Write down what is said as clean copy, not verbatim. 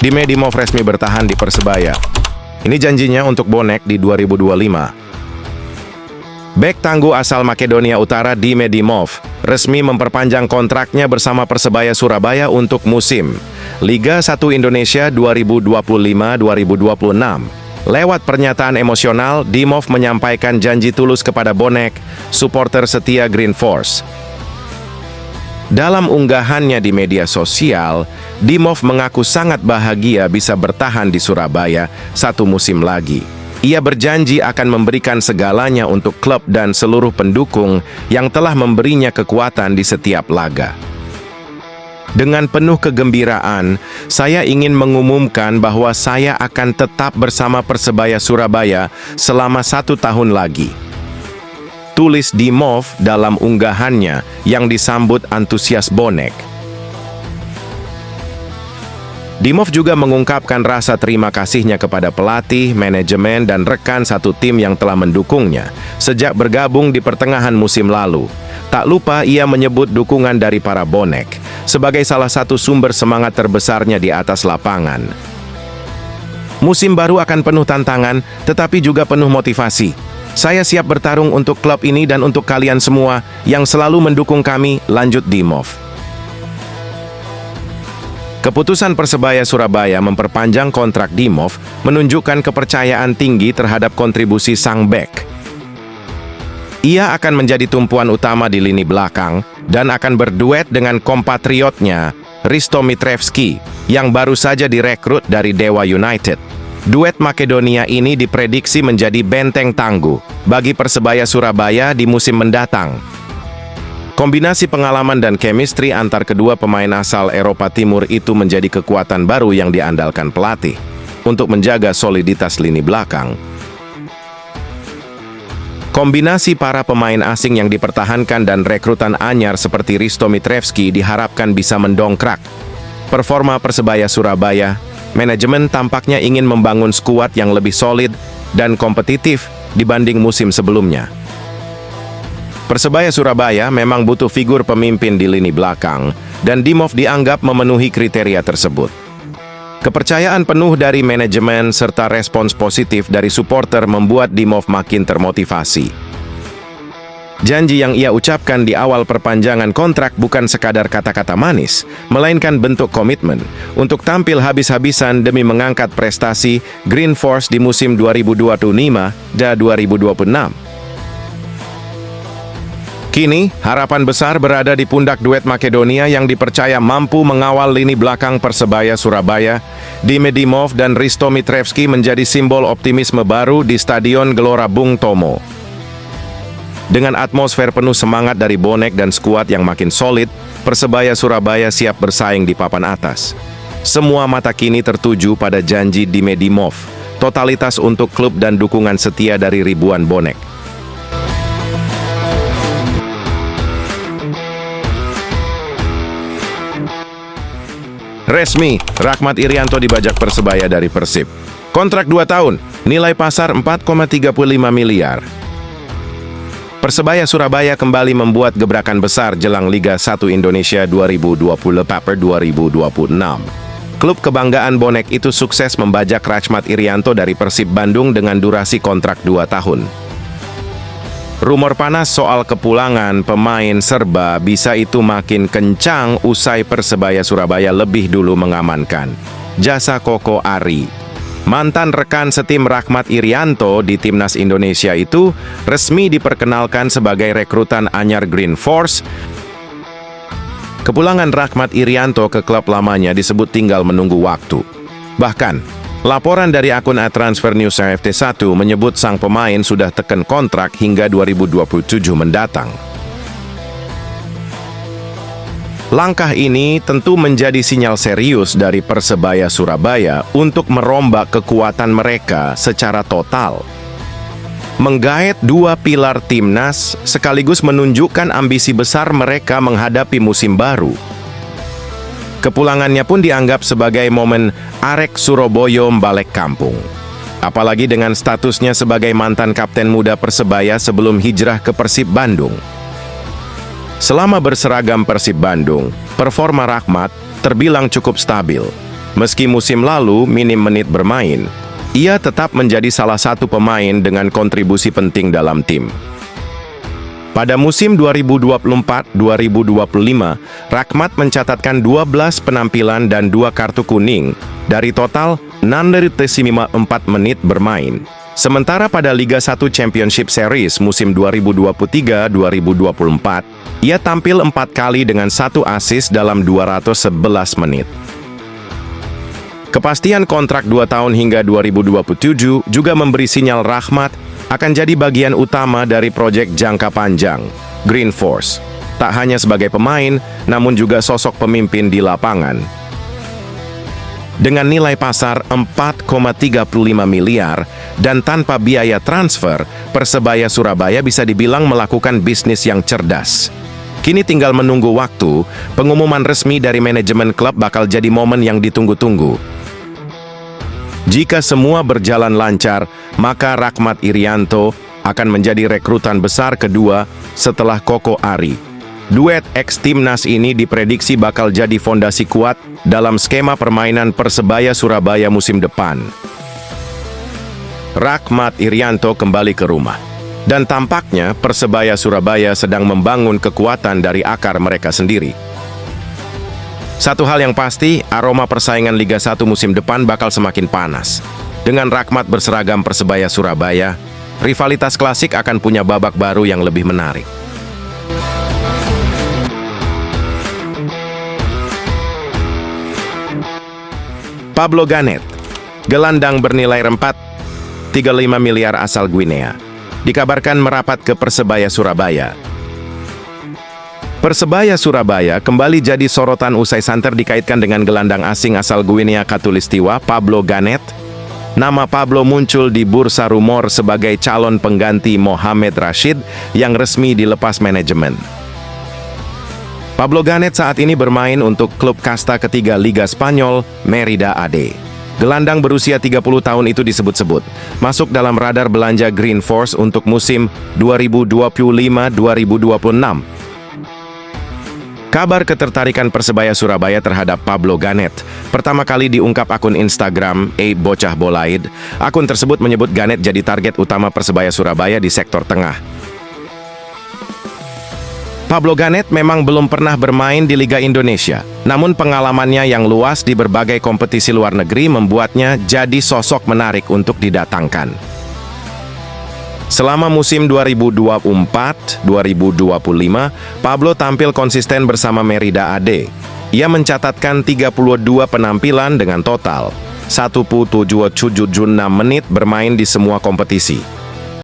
Dime Dimov resmi bertahan di Persebaya. Ini janjinya untuk bonek di 2025. Bek tangguh asal Makedonia Utara Dime Dimov resmi memperpanjang kontraknya bersama Persebaya Surabaya untuk musim Liga 1 Indonesia 2025-2026. Lewat pernyataan emosional, Dimov menyampaikan janji tulus kepada bonek, supporter setia Green Force. Dalam unggahannya di media sosial, Dimov mengaku sangat bahagia bisa bertahan di Surabaya satu musim lagi. Ia berjanji akan memberikan segalanya untuk klub dan seluruh pendukung yang telah memberinya kekuatan di setiap laga. Dengan penuh kegembiraan, saya ingin mengumumkan bahwa saya akan tetap bersama Persebaya Surabaya selama 1 tahun lagi. Tulis Dimov dalam unggahannya yang disambut antusias bonek. Dimov juga mengungkapkan rasa terima kasihnya kepada pelatih, manajemen, dan rekan satu tim yang telah mendukungnya sejak bergabung di pertengahan musim lalu. Tak lupa ia menyebut dukungan dari para bonek sebagai salah satu sumber semangat terbesarnya di atas lapangan. Musim baru akan penuh tantangan, tetapi juga penuh motivasi. Saya siap bertarung untuk klub ini dan untuk kalian semua yang selalu mendukung kami, lanjut Dimov. Keputusan Persebaya Surabaya memperpanjang kontrak Dimov menunjukkan kepercayaan tinggi terhadap kontribusi sang bek. Ia akan menjadi tumpuan utama di lini belakang dan akan berduet dengan kompatriotnya Hristo Mitrevski yang baru saja direkrut dari Dewa United. Duet Makedonia ini diprediksi menjadi benteng tangguh bagi Persebaya Surabaya di musim mendatang. Kombinasi pengalaman dan chemistry antar kedua pemain asal Eropa Timur itu menjadi kekuatan baru yang diandalkan pelatih untuk menjaga soliditas lini belakang. Kombinasi para pemain asing yang dipertahankan dan rekrutan anyar seperti Hristo Mitrevski diharapkan bisa mendongkrak performa Persebaya Surabaya. Manajemen tampaknya ingin membangun skuad yang lebih solid dan kompetitif dibanding musim sebelumnya. Persebaya Surabaya memang butuh figur pemimpin di lini belakang, dan Dimov dianggap memenuhi kriteria tersebut. Kepercayaan penuh dari manajemen serta respons positif dari supporter membuat Dimov makin termotivasi. Janji yang ia ucapkan di awal perpanjangan kontrak bukan sekadar kata-kata manis, melainkan bentuk komitmen untuk tampil habis-habisan demi mengangkat prestasi Green Force di musim 2025 dan 2026. Kini, harapan besar berada di pundak duet Makedonia yang dipercaya mampu mengawal lini belakang Persebaya Surabaya. Dime Dimov dan Hristo Mitrevski menjadi simbol optimisme baru di Stadion Gelora Bung Tomo. Dengan atmosfer penuh semangat dari bonek dan skuad yang makin solid, Persebaya Surabaya siap bersaing di papan atas. Semua mata kini tertuju pada janji Dime Dimov, totalitas untuk klub dan dukungan setia dari ribuan bonek. Resmi, Rahmat Irianto dibajak Persebaya dari Persib. Kontrak 2 tahun, nilai pasar 4,35 miliar. Persebaya Surabaya kembali membuat gebrakan besar jelang Liga 1 Indonesia 2025-2026. Klub kebanggaan bonek itu sukses membajak Rahmat Irianto dari Persib Bandung dengan durasi kontrak 2 tahun. Rumor panas soal kepulangan pemain Serba bisa itu makin kencang usai Persebaya Surabaya lebih dulu mengamankan jasa Koko Ari. Mantan rekan setim Rahmat Irianto di Timnas Indonesia itu resmi diperkenalkan sebagai rekrutan anyar Green Force. Kepulangan Rahmat Irianto ke klub lamanya disebut tinggal menunggu waktu. Bahkan, laporan dari akun @Transfer News RFT1 menyebut sang pemain sudah teken kontrak hingga 2027 mendatang. Langkah ini tentu menjadi sinyal serius dari Persebaya Surabaya untuk merombak kekuatan mereka secara total. Menggait 2 pilar timnas sekaligus menunjukkan ambisi besar mereka menghadapi musim baru. Kepulangannya pun dianggap sebagai momen Arek Surabaya balik kampung. Apalagi dengan statusnya sebagai mantan kapten muda Persebaya sebelum hijrah ke Persib Bandung. Selama berseragam Persib Bandung, performa Rahmat terbilang cukup stabil. Meski musim lalu minim menit bermain, ia tetap menjadi salah satu pemain dengan kontribusi penting dalam tim. Pada musim 2024-2025, Rakhmat mencatatkan 12 penampilan dan 2 kartu kuning dari total 654 menit bermain. Sementara pada Liga 1 Championship Series musim 2023-2024, ia tampil 4 kali dengan 1 assist dalam 211 menit. Kepastian kontrak 2 tahun hingga 2027 juga memberi sinyal Rakhmat akan jadi bagian utama dari proyek jangka panjang, Green Force. Tak hanya sebagai pemain, namun juga sosok pemimpin di lapangan. Dengan nilai pasar 4,35 miliar dan tanpa biaya transfer, Persebaya Surabaya bisa dibilang melakukan bisnis yang cerdas. Kini tinggal menunggu waktu, pengumuman resmi dari manajemen klub bakal jadi momen yang ditunggu-tunggu. Jika semua berjalan lancar, maka Rakhmat Irianto akan menjadi rekrutan besar kedua setelah Koko Ari. Duet ex-timnas ini diprediksi bakal jadi fondasi kuat dalam skema permainan Persebaya Surabaya musim depan. Rakhmat Irianto kembali ke rumah. Dan tampaknya Persebaya Surabaya sedang membangun kekuatan dari akar mereka sendiri. Satu hal yang pasti, aroma persaingan Liga 1 musim depan bakal semakin panas. Dengan Rakhmat berseragam Persebaya Surabaya, rivalitas klasik akan punya babak baru yang lebih menarik. Pablo Ganet, gelandang bernilai 4,35 miliar asal Guinea, dikabarkan merapat ke Persebaya Surabaya. Persebaya Surabaya kembali jadi sorotan usai santer dikaitkan dengan gelandang asing asal Guinea Khatulistiwa, Pablo Ganet. Nama Pablo muncul di bursa rumor sebagai calon pengganti Mohamed Rashid yang resmi dilepas manajemen. Pablo Ganet saat ini bermain untuk klub kasta ketiga Liga Spanyol, Merida AD. Gelandang berusia 30 tahun itu disebut-sebut masuk dalam radar belanja Green Force untuk musim 2025-2026. Kabar ketertarikan Persebaya Surabaya terhadap Pablo Ganet pertama kali diungkap akun Instagram @bocah bolaid. Akun tersebut menyebut Ganet jadi target utama Persebaya Surabaya di sektor tengah. Pablo Ganet memang belum pernah bermain di Liga Indonesia, namun pengalamannya yang luas di berbagai kompetisi luar negeri membuatnya jadi sosok menarik untuk didatangkan. Selama musim 2024-2025, Pablo tampil konsisten bersama Merida AD. Ia mencatatkan 32 penampilan dengan total 1,776 menit bermain di semua kompetisi.